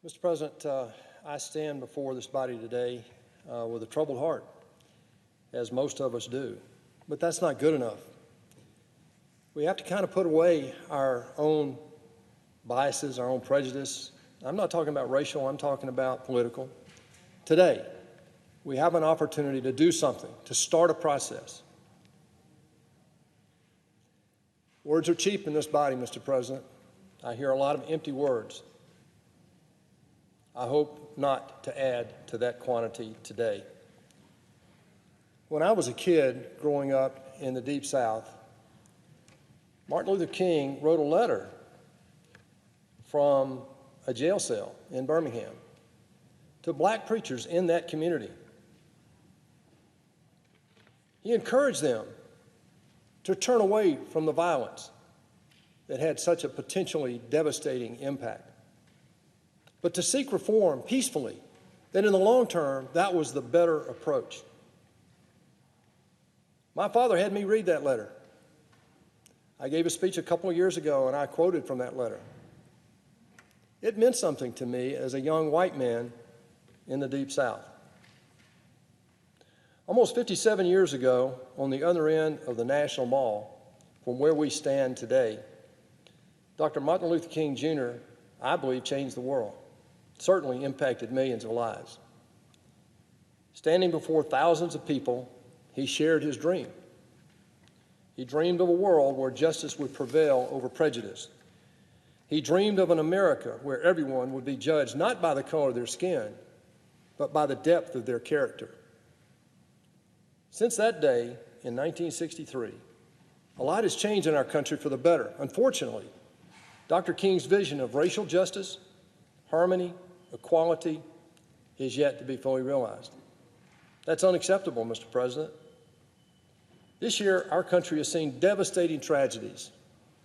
Mr. President, I stand before this body today with a troubled heart, as most of us do. But that's not good enough. We have to kind of put away our own biases, our own prejudice. I'm not talking about racial, I'm talking about political. Today, we have an opportunity to do something, to start a process. Words are cheap in this body, Mr. President. I hear a lot of empty words. I hope not to add to that quantity today. When I was a kid growing up in the Deep South, Martin Luther King wrote a letter from a jail cell in Birmingham to black preachers in that community. He encouraged them to turn away from the violence that had such a potentially devastating impact, but to seek reform peacefully, that in the long term, that was the better approach. My father had me read that letter. I gave a speech a couple of years ago, and I quoted from that letter. It meant something to me as a young white man in the Deep South. Almost 57 years ago, on the other end of the National Mall, from where we stand today, Dr. Martin Luther King Jr., I believe, changed the world. Certainly impacted millions of lives. Standing before thousands of people, he shared his dream. He dreamed of a world where justice would prevail over prejudice. He dreamed of an America where everyone would be judged not by the color of their skin, but by the depth of their character. Since that day, in 1963, a lot has changed in our country for the better. Unfortunately, Dr. King's vision of racial justice, harmony, equality is yet to be fully realized. That's unacceptable, Mr. President. This year, our country has seen devastating tragedies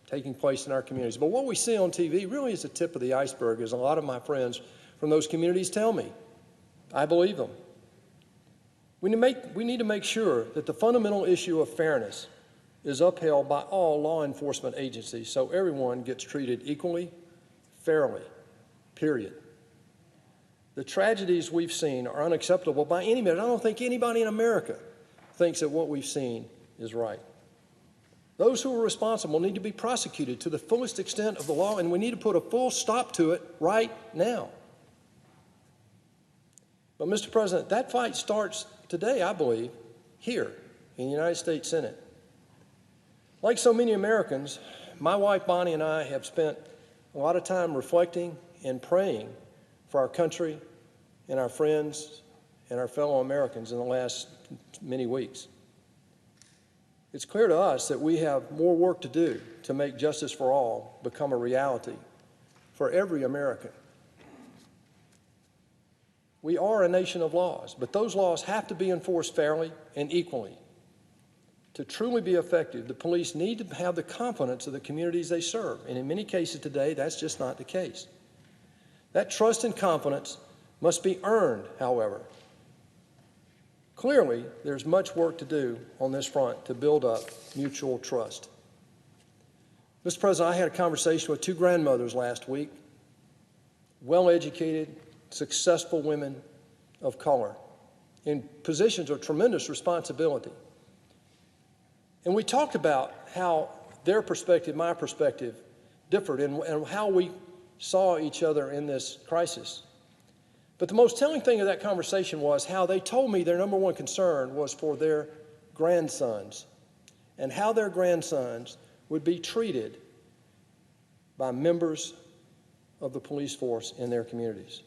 taking place in our communities. But what we see on TV really is the tip of the iceberg, as a lot of my friends from those communities tell me. I believe them. We need to make sure that the fundamental issue of fairness is upheld by all law enforcement agencies so everyone gets treated equally, fairly, period. The tragedies we've seen are unacceptable by any measure. I don't think anybody in America thinks that what we've seen is right. Those who are responsible need to be prosecuted to the fullest extent of the law, and we need to put a full stop to it right now. But, Mr. President, that fight starts today, I believe, here in the United States Senate. Like so many Americans, my wife Bonnie and I have spent a lot of time reflecting and praying for our country and our friends and our fellow Americans in the last many weeks. It's clear to us that we have more work to do to make justice for all become a reality for every American. We are a nation of laws, but those laws have to be enforced fairly and equally. To truly be effective, the police need to have the confidence of the communities they serve, and in many cases today, that's just not the case. That trust and confidence must be earned, however. Clearly, there's much work to do on this front to build up mutual trust. Mr. President, I had a conversation with two grandmothers last week, well-educated, successful women of color in positions of tremendous responsibility. And we talked about how their perspective, my perspective, differed and how we saw each other in this crisis. But the most telling thing of that conversation was how they told me their number one concern was for their grandsons and how their grandsons would be treated by members of the police force in their communities.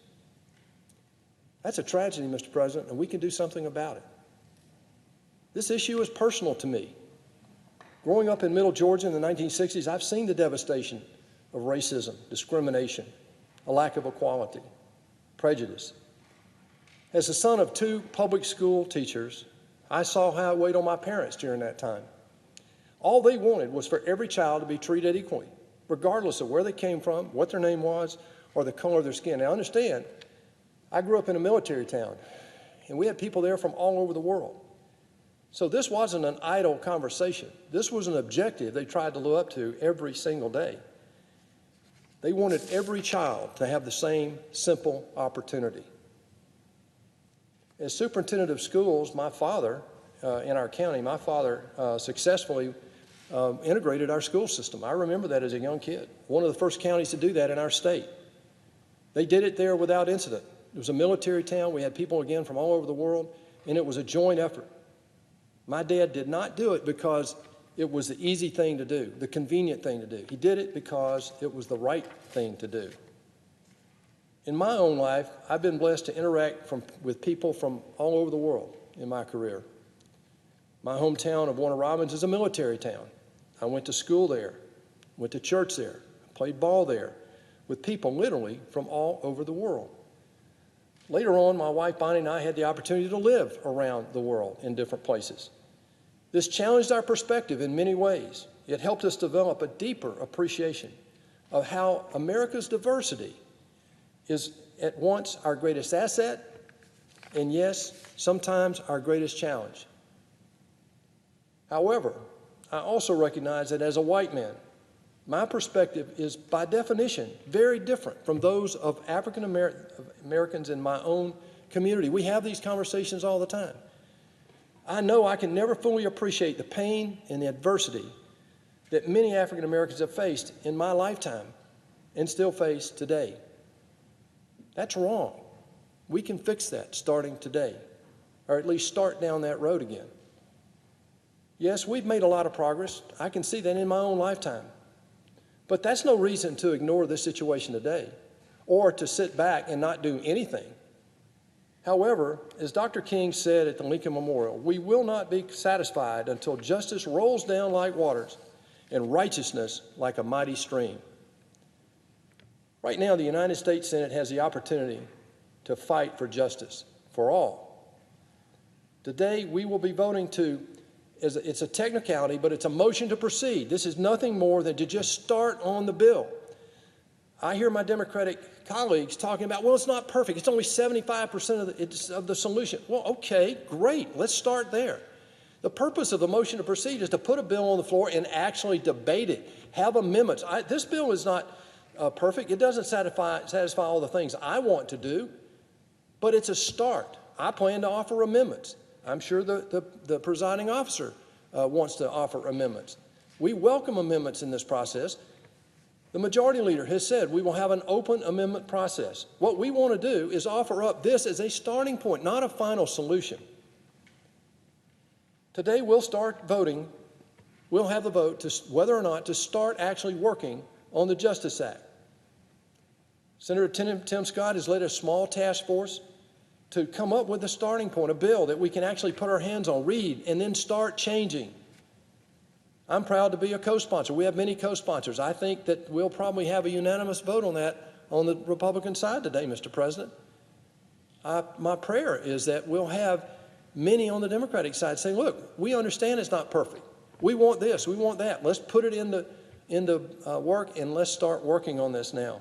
That's a tragedy, Mr. President, and we can do something about it. This issue is personal to me. Growing up in Middle Georgia in the 1960s, I've seen the devastation of racism, discrimination, a lack of equality, prejudice. As the son of two public school teachers, I saw how it weighed on my parents during that time. All they wanted was for every child to be treated equally, regardless of where they came from, what their name was, or the color of their skin. Now understand, I grew up in a military town, and we had people there from all over the world. So this wasn't an idle conversation. This was an objective they tried to live up to every single day. They wanted every child to have the same simple opportunity. As superintendent of schools, my father, in our county, successfully integrated our school system. I remember that as a young kid. One of the first counties to do that in our state. They did it there without incident. It was a military town. We had people, again, from all over the world, and it was a joint effort. My dad did not do it because it was the easy thing to do, the convenient thing to do. He did it because it was the right thing to do. In my own life, I've been blessed to interact with people from all over the world in my career. My hometown of Warner Robins is a military town. I went to school there, went to church there, played ball there with people literally from all over the world. Later on, my wife Bonnie and I had the opportunity to live around the world in different places. This challenged our perspective in many ways. It helped us develop a deeper appreciation of how America's diversity is at once our greatest asset and, yes, sometimes our greatest challenge. However, I also recognize that as a white man, my perspective is by definition very different from those of African Americans in my own community. We have these conversations all the time. I know I can never fully appreciate the pain and the adversity that many African Americans have faced in my lifetime and still face today. That's wrong. We can fix that starting today, or at least start down that road again. Yes, we've made a lot of progress. I can see that in my own lifetime. But that's no reason to ignore this situation today or to sit back and not do anything. However, as Dr. King said at the Lincoln Memorial, we will not be satisfied until justice rolls down like waters and righteousness like a mighty stream. Right now, the United States Senate has the opportunity to fight for justice for all. Today, we will be voting it's a technicality, but it's a motion to proceed. This is nothing more than to just start on the bill. I hear my Democratic colleagues talking about, well, it's not perfect. It's only 75% of the solution. Well, okay, great. Let's start there. The purpose of the motion to proceed is to put a bill on the floor and actually debate it, have amendments. This bill is not perfect. It doesn't satisfy all the things I want to do, but it's a start. I plan to offer amendments. I'm sure the presiding officer wants to offer amendments. We welcome amendments in this process. The majority leader has said we will have an open amendment process. What we want to do is offer up this as a starting point, not a final solution. Today we'll start voting. We'll have the vote to whether or not to start actually working on the Justice Act. Senator Tim Scott has led a small task force to come up with a starting point, a bill that we can actually put our hands on, read, and then start changing. I'm proud to be a co-sponsor. We have many co-sponsors. I think that we'll probably have a unanimous vote on that on the Republican side today, Mr. President. My prayer is that we'll have many on the Democratic side saying, look, we understand it's not perfect. We want this, we want that. Let's put it into work and let's start working on this now.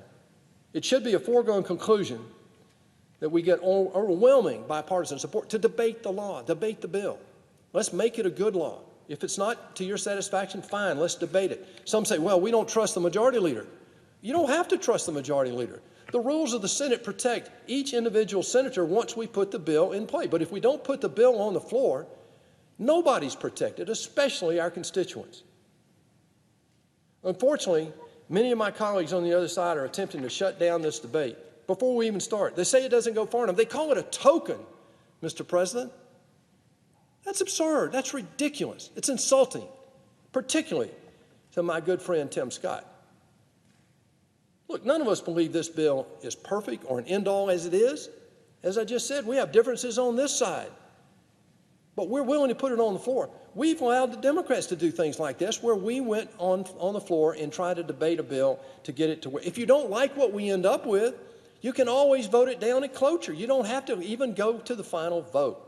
It should be a foregone conclusion that we get overwhelming bipartisan support to debate the law, debate the bill. Let's make it a good law. If it's not to your satisfaction, fine, let's debate it. Some say, well, we don't trust the majority leader. You don't have to trust the majority leader. The rules of the Senate protect each individual senator once we put the bill in play. But if we don't put the bill on the floor, nobody's protected, especially our constituents. Unfortunately, many of my colleagues on the other side are attempting to shut down this debate before we even start. They say it doesn't go far enough. They call it a token, Mr. President. That's absurd. That's ridiculous. It's insulting, particularly to my good friend Tim Scott. Look, none of us believe this bill is perfect or an end-all as it is. As I just said, we have differences on this side, but we're willing to put it on the floor. We've allowed the Democrats to do things like this, where we went on the floor and tried to debate a bill to get it to where. If you don't like what we end up with, you can always vote it down at cloture. You don't have to even go to the final vote.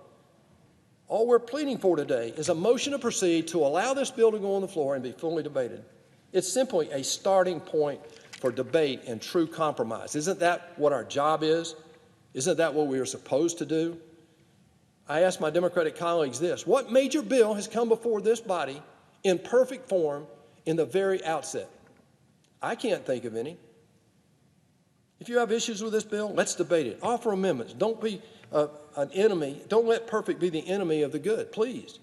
All we're pleading for today is a motion to proceed to allow this bill to go on the floor and be fully debated. It's simply a starting point for debate and true compromise. Isn't that what our job is? Isn't that what we are supposed to do? I ask my Democratic colleagues this: what major bill has come before this body in perfect form in the very outset? I can't think of any. If you have issues with this bill, let's debate it. Offer amendments. Don't be an enemy. Don't let perfect be the enemy of the good, please.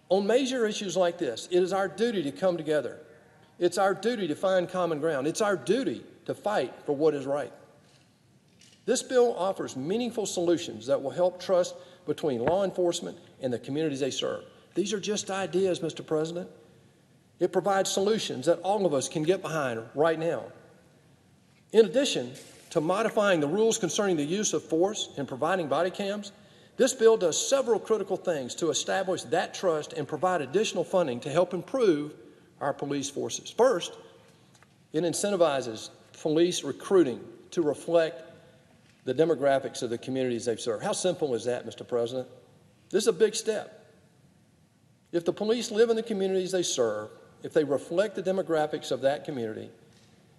On major issues like this, it is our duty to come together. It's our duty to find common ground. It's our duty to fight for what is right. This bill offers meaningful solutions that will help trust between law enforcement and the communities they serve. These are just ideas, Mr. President. It provides solutions that all of us can get behind right now. In addition to modifying the rules concerning the use of force and providing body cams, this bill does several critical things to establish that trust and provide additional funding to help improve our police forces. First, it incentivizes police recruiting to reflect the demographics of the communities they serve. How simple is that, Mr. President? This is a big step. If the police live in the communities they serve, if they reflect the demographics of that community,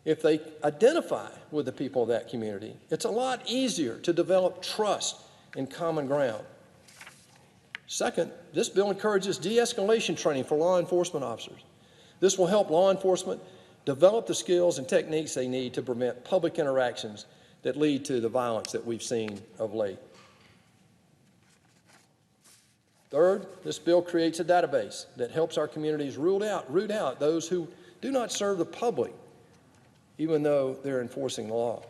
if they identify with the people of that community, it's a lot easier to develop trust and common ground. Second, this bill encourages de-escalation training for law enforcement officers. This will help law enforcement develop the skills and techniques they need to prevent public interactions that lead to the violence that we've seen of late. Third, this bill creates a database that helps our communities root out those who do not serve the public, even though they're enforcing the law.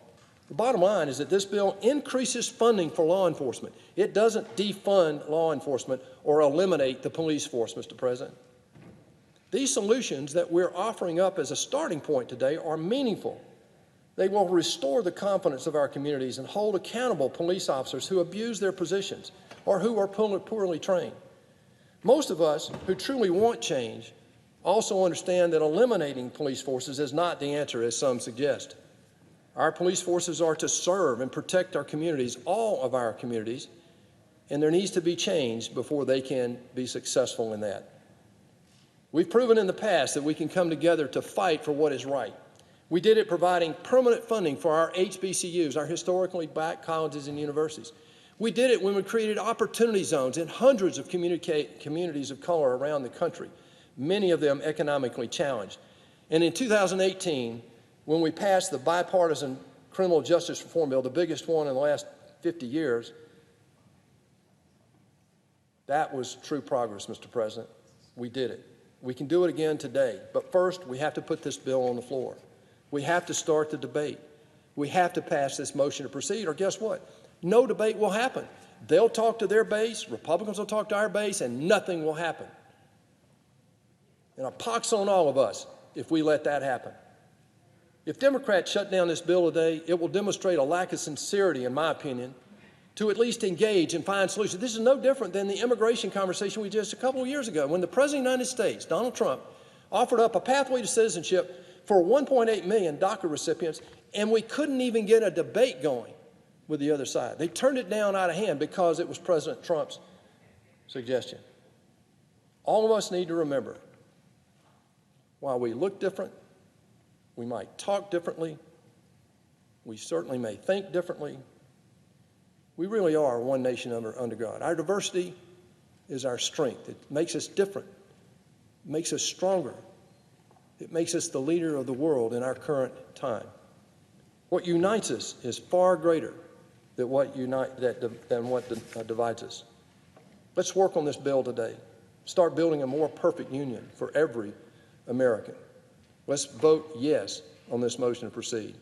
The bottom line is that this bill increases funding for law enforcement. It doesn't defund law enforcement or eliminate the police force, Mr. President. These solutions that we're offering up as a starting point today are meaningful. They will restore the confidence of our communities and hold accountable police officers who abuse their positions or who are poorly trained. Most of us who truly want change also understand that eliminating police forces is not the answer, as some suggest. Our police forces are to serve and protect our communities, all of our communities, and there needs to be change before they can be successful in that. We've proven in the past that we can come together to fight for what is right. We did it providing permanent funding for our HBCUs, our historically black colleges and universities. We did it when we created opportunity zones in hundreds of communities of color around the country, many of them economically challenged. And in 2018, when we passed the bipartisan criminal justice reform bill, the biggest one in the last 50 years, that was true progress, Mr. President. We did it. We can do it again today. But first, we have to put this bill on the floor. We have to start the debate. We have to pass this motion to proceed, or guess what? No debate will happen. They'll talk to their base, Republicans will talk to our base, and nothing will happen. And a pox on all of us if we let that happen. If Democrats shut down this bill today, it will demonstrate a lack of sincerity, in my opinion, to at least engage and find solutions. This is no different than the immigration conversation we just a couple of years ago when the President of the United States, Donald Trump, offered up a pathway to citizenship for 1.8 million DACA recipients, and we couldn't even get a debate going with the other side. They turned it down out of hand because it was President Trump's suggestion. All of us need to remember, while we look different, we might talk differently, we certainly may think differently, we really are one nation under God. Our diversity is our strength. It makes us different, it makes us stronger, it makes us the leader of the world in our current time. What unites us is far greater than what divides us. Let's work on this bill today. Start building a more perfect union for every American. Let's vote yes on this motion to proceed.